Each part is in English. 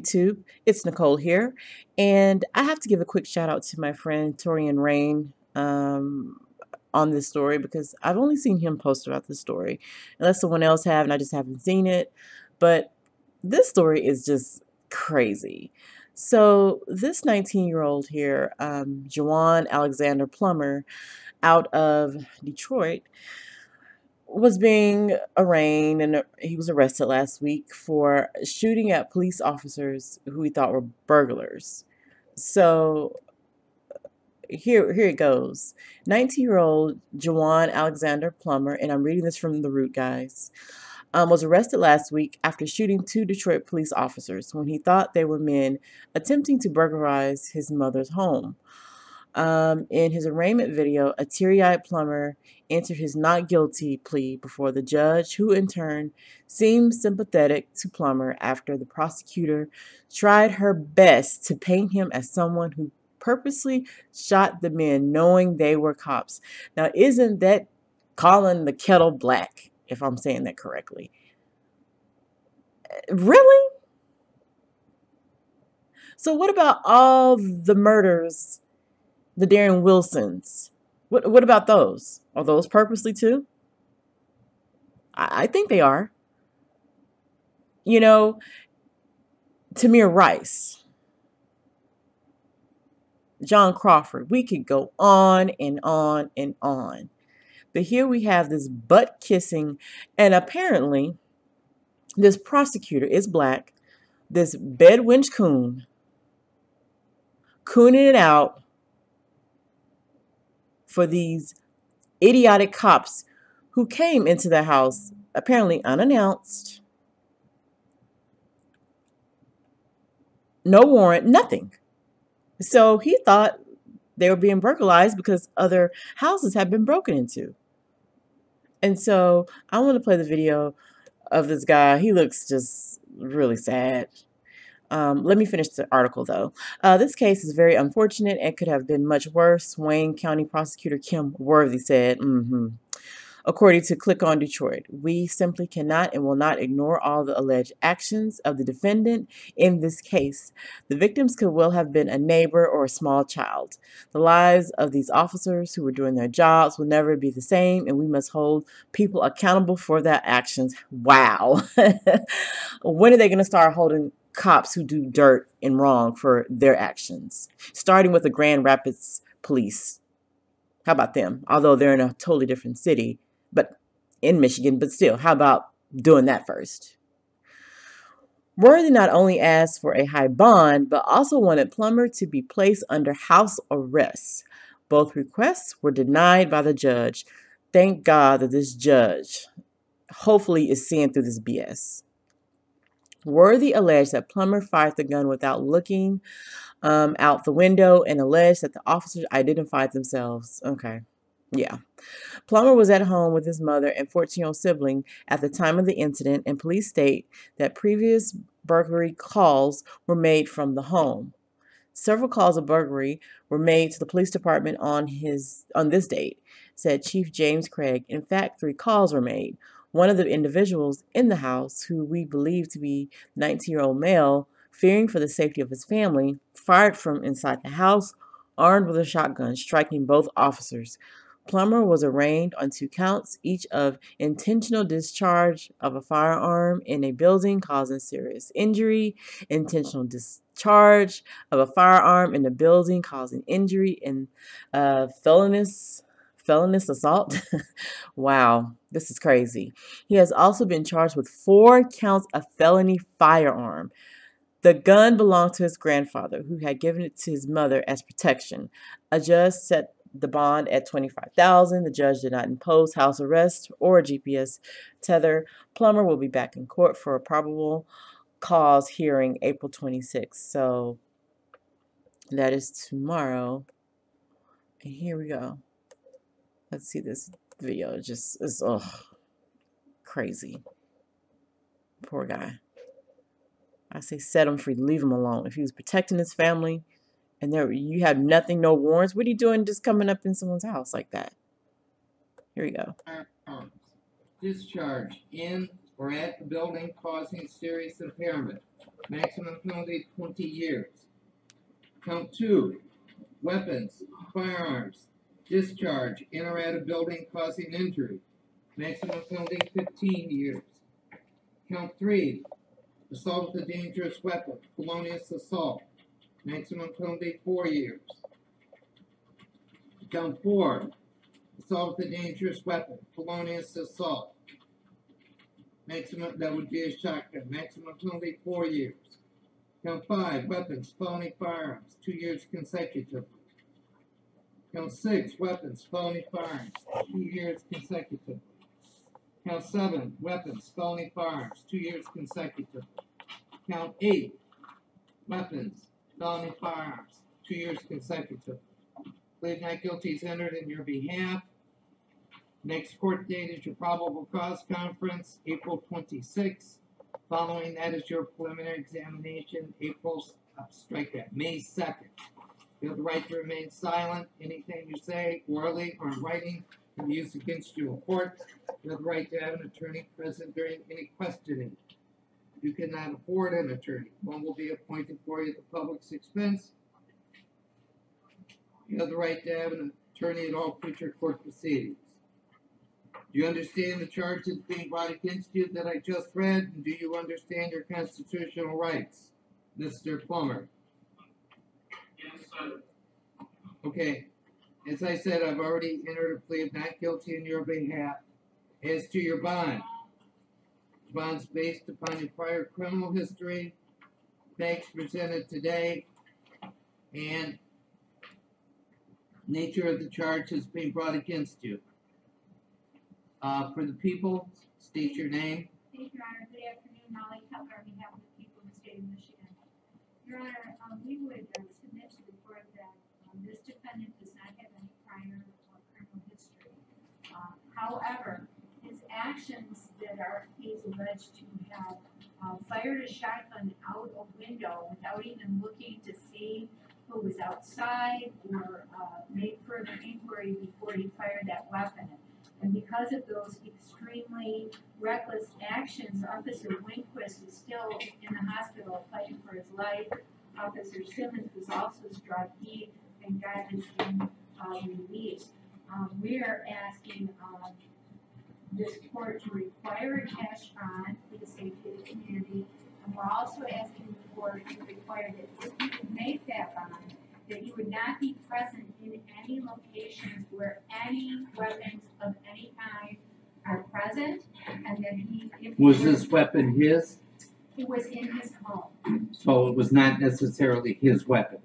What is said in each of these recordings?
YouTube, it's Nicole here, and I have to give a quick shout out to my friend Torian Rain on this story because I've only seen him post about this story, unless someone else have, and I just haven't seen it. But this story is just crazy. So this 19-year-old here, Juwan Alexander Plummer, out of Detroit, was being arraigned and he was arrested last week for shooting at police officers who he thought were burglars. So here it goes. 19-year-old Juwan Alexander Plummer, and I'm reading this from the Root, guys, was arrested last week after shooting two Detroit police officers when he thought they were men attempting to burglarize his mother's home. In his arraignment video, a teary-eyed Plummer entered his not guilty plea before the judge, who in turn seemed sympathetic to Plummer after the prosecutor tried her best to paint him as someone who purposely shot the men knowing they were cops. Now, isn't that calling the kettle black, if I'm saying that correctly? Really? So what about all the murders, the Darren Wilsons? What about those? Are those purposely too? I think they are. You know, Tamir Rice, John Crawford. We could go on and on and on. But here we have this butt-kissing, and apparently this prosecutor is black, this bedwench coon, cooning it out for these idiotic cops who came into the house apparently unannounced, no warrant, nothing. So he thought they were being burglarized because other houses had been broken into. And so I want to play the video of this guy. He looks just really sad. Let me finish the article, though. This case is very unfortunate and could have been much worse, Wayne County Prosecutor Kim Worthy said. According to Click on Detroit, we simply cannot and will not ignore all the alleged actions of the defendant in this case. The victims could well have been a neighbor or a small child. The lives of these officers who were doing their jobs will never be the same, and we must hold people accountable for their actions. Wow. When are they going to start holding cops who do dirt and wrong for their actions? Starting with the Grand Rapids police. How about them? Although they're in a totally different city, but in Michigan, but still, how about doing that first? Worthy not only asked for a high bond, but also wanted Plummer to be placed under house arrest. Both requests were denied by the judge. Thank God that this judge hopefully is seeing through this BS. Worthy alleged that Plummer fired the gun without looking out the window and alleged that the officers identified themselves. Okay. Yeah. Plummer was at home with his mother and 14-year-old sibling at the time of the incident, and police state that previous burglary calls were made from the home. Several calls of burglary were made to the police department on this date, said Chief James Craig. In fact, 3 calls were made. One of the individuals in the house, who we believe to be 19-year-old male, fearing for the safety of his family, fired from inside the house, armed with a shotgun, striking both officers. Plummer was arraigned on 2 counts, each of intentional discharge of a firearm in a building causing serious injury, intentional discharge of a firearm in a building causing injury, and felonious assault. Wow, this is crazy. He has also been charged with 4 counts of felony firearm. The gun belonged to his grandfather, who had given it to his mother as protection. A judge set the bond at $25,000. The judge did not impose house arrest or a GPS tether. Plummer will be back in court for a probable cause hearing April 26th. So that is tomorrow. And here we go. Let's see this video. It just is crazy. Poor guy. I say set him free. Leave him alone. If he was protecting his family, and you have nothing, no warrants, what are you doing just coming up in someone's house like that? Here we go. Discharge in or at the building causing serious impairment. Maximum penalty 20 years. Count 2, weapons, firearms, discharge in or at a building causing injury. Maximum penalty 15 years. Count 3, assault with a dangerous weapon, felonious assault. Maximum penalty 4 years. Count 4, assault with a dangerous weapon, felonious assault. Maximum, that would be a shotgun. Maximum penalty 4 years. Count 5, weapons, felony firearms, 2 years consecutively. Count 6, weapons, felony firearms, 2 years consecutively. Count 7, weapons, felony firearms, 2 years consecutively. Count 8, weapons, felony firearms, 2 years consecutively. Plea of not guilty is entered in your behalf. Next court date is your probable cause conference, April 26th. Following that is your preliminary examination, May 2nd. You have the right to remain silent. Anything you say, orally or in writing, can be used against you in court. You have the right to have an attorney present during any questioning. You cannot afford an attorney. One will be appointed for you at the public's expense. You have the right to have an attorney at all future court proceedings. Do you understand the charges being brought against you that I just read? And do you understand your constitutional rights, Mr. Plummer? Yes, sir. Okay. As I said, I've already entered a plea of not guilty in your behalf. As to your bond, the bond's based upon your prior criminal history, facts presented today, and nature of the charges being brought against you. For the people, state your name. Thank you, Your Honor. Good afternoon. Molly Keller on behalf of the people of the state of Michigan. Your Honor, we would submit to the court that this defendant does not have any prior criminal history. However, his actions that he's alleged to have fired a shotgun out a window without even looking to see who was outside or made further inquiry before he fired that weapon. And because of those extremely reckless actions, Officer Winquist is still in the hospital fighting for his life. Officer Simmons was also struck. He, thank God, has been released. We are asking this court to require a cash bond for the safety of the community. And we're also asking the court to require that if he would make that bond, that he would not be present in any locations where any weapons of any kind are present, and that Was this weapon his? It was in his home. So it was not necessarily his weapon.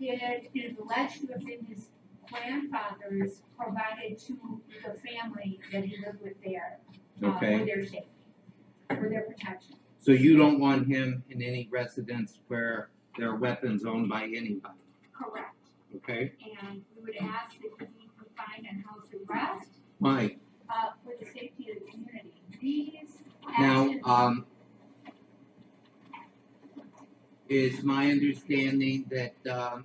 It is alleged to have been his grandfather's, provided to the family that he lived with there for their safety, for their protection. So you don't want him in any residence where there are weapons owned by anybody? Correct. Okay. And we would ask that he be confined and house arrest. Why? For the safety of the community. These Now, actions, is my understanding that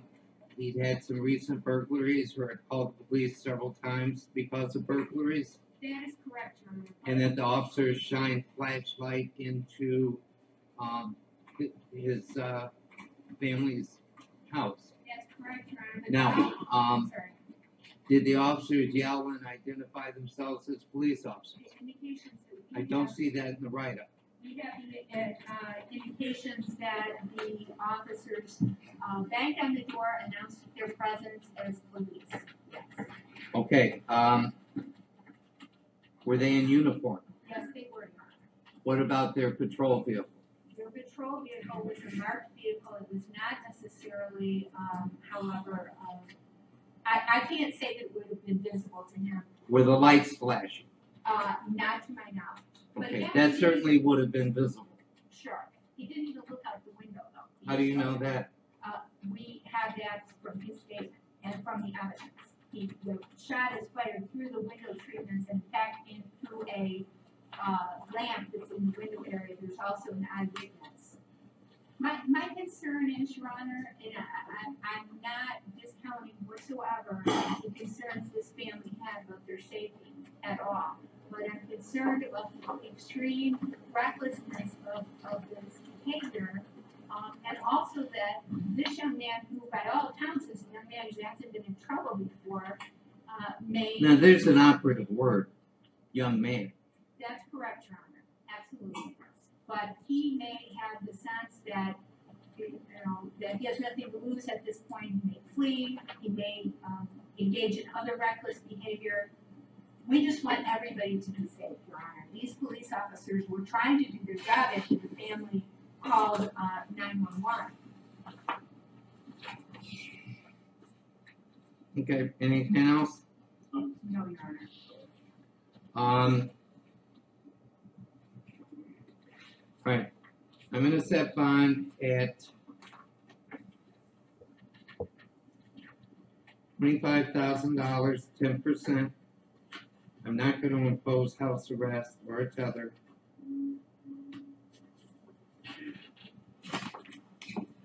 he'd had some recent burglaries or had called the police several times because of burglaries? that is correct, Your Honor. And that the officers shined flashlight into his family's house? That's correct, Your Honor. Now, did the officers yell and identify themselves as police officers? Indications that I don't see that in the write-up. we have indications that the officers banged on the door, announced their presence as police. Yes. Okay. Were they in uniform? Yes, they were, Your Honor. What about their patrol vehicle? Their patrol vehicle was a marked vehicle. It was not necessarily, however, I can't say that it would have been visible to him. Were the lights flashing? Not to my knowledge. But Okay, again, that certainly would have been visible. Sure. He didn't even look out the window, though. How do you know that? We have that from his statement and from the evidence. The shot is fired through the window treatments and back in through a lamp that's in the window area. There's also an eyewitness. My concern is, Your Honor, and I'm not discounting whatsoever the concerns this family had about their safety at all. But I'm concerned about the extreme recklessness of this behavior. And also that this young man, who by all accounts is a young man who hasn't been in trouble before, may. Now, there's an operative word, young man. That's correct, Your Honor, absolutely. But he may have the sense that, that he has nothing to lose at this point. He may flee, he may engage in other reckless behavior. We just want everybody to be safe, Your Honor. These police officers were trying to do their job after the family called 911. Okay, anything else? No, Your Honor. Alright, I'm gonna set bond at $25,000, 10%. I'm not gonna impose house arrest or a tether.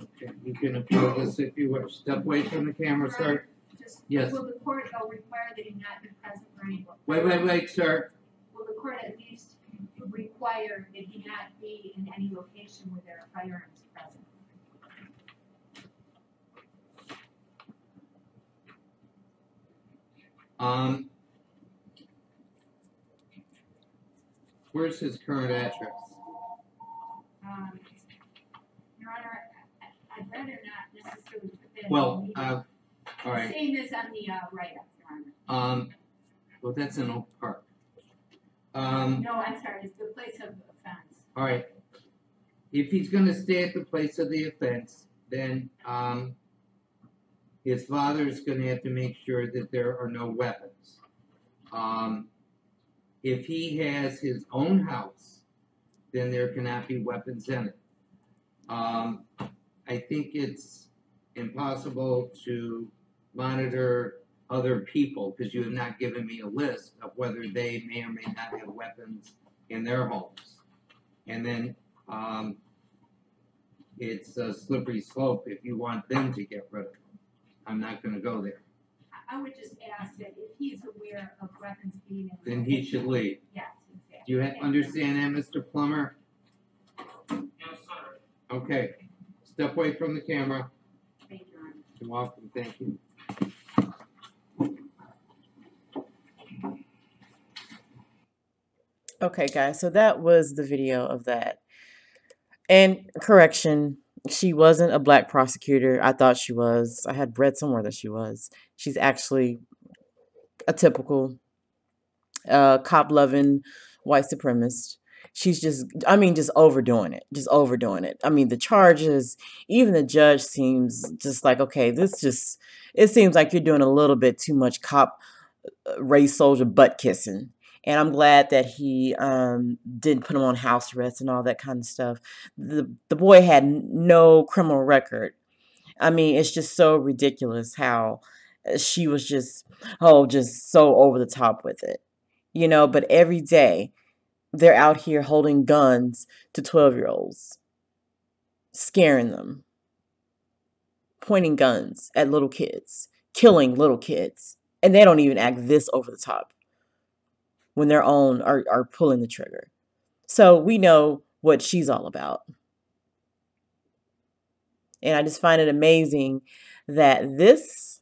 Okay, you can impose this if you wish. Step away from the camera, sir. Just, Yes. will the court require that he not be present for any? Wait, sir. Will the court at least require that he not be in any location where there are firearms present? Where's his current address? Your Honor, I'd rather not necessarily put that. Well, all right. Same as on the write-up, Your Honor. Well, that's in Oak Park. No, I'm sorry, it's the place of offense. All right. If he's going to stay at the place of the offense, then his father is going to have to make sure that there are no weapons. If he has his own house, then there cannot be weapons in it. I think it's impossible to monitor other people because you have not given me a list of whether they may or may not have weapons in their homes. And then it's a slippery slope if you want them to get rid of them. I'm not going to go there. I would just ask that if he's aware of weapons being in. Then he should leave. Yes, exactly. Do you understand that, Mr. Plummer? Yes, sir. Okay. Step away from the camera. Thank you, Your Honor. You're welcome. Thank you. Okay, guys, so that was the video of that. And correction, she wasn't a black prosecutor. I thought she was. I had read somewhere that she was. She's actually a typical cop-loving white supremacist. She's just overdoing it. Just overdoing it. I mean, the charges, even the judge seems just like, okay, it seems like you're doing a little bit too much cop race soldier butt kissing. And I'm glad that he didn't put him on house arrest and all that kind of stuff. The boy had no criminal record. I mean, it's just so ridiculous how she was just so over the top with it. But every day they're out here holding guns to 12-year-olds, scaring them, pointing guns at little kids, killing little kids. And they don't even act this over the top when their own are pulling the trigger. So we know what she's all about. And I just find it amazing that this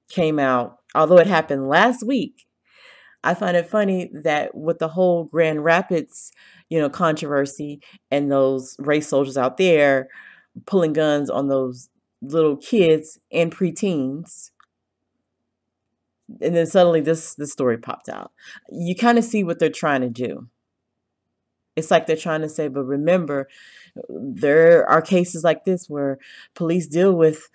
came out, although it happened last week. I find it funny that with the whole Grand Rapids, controversy and those race soldiers out there pulling guns on those little kids and preteens, and then suddenly this story popped out. You kind of see what they're trying to do. It's like they're trying to say, but remember, there are cases like this where police deal with,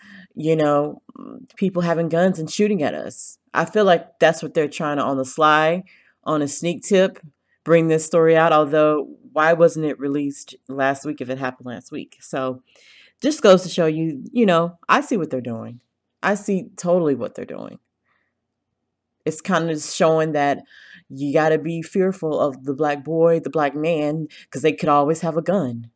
people having guns and shooting at us. I feel like that's what they're trying to, on the sly, on a sneak tip, bring this story out. Although, why wasn't it released last week if it happened last week? So, just goes to show you, I see what they're doing. I see totally what they're doing. It's kind of showing that you got to be fearful of the black boy, the black man, because they could always have a gun.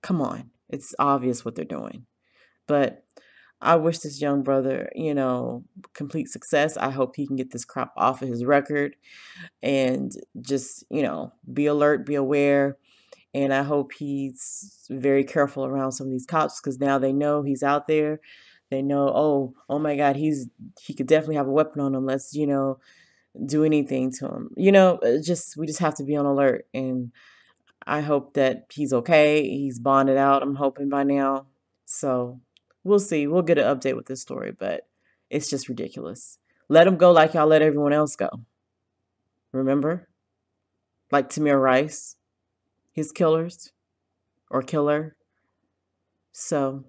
Come on. It's obvious what they're doing. But I wish this young brother, complete success. I hope he can get this crap off of his record and just, be alert, be aware. And I hope he's very careful around some of these cops because now they know he's out there. They know, oh my God, he could definitely have a weapon on him. Let's, do anything to him. We just have to be on alert. And I hope that he's okay. He's bonded out, I'm hoping by now. So we'll see. We'll get an update with this story, but it's just ridiculous. Let him go like y'all let everyone else go. Remember? Like Tamir Rice, his killers or killer. So,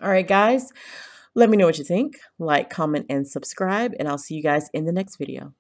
all right, guys, let me know what you think. Like, comment, and subscribe, and I'll see you guys in the next video.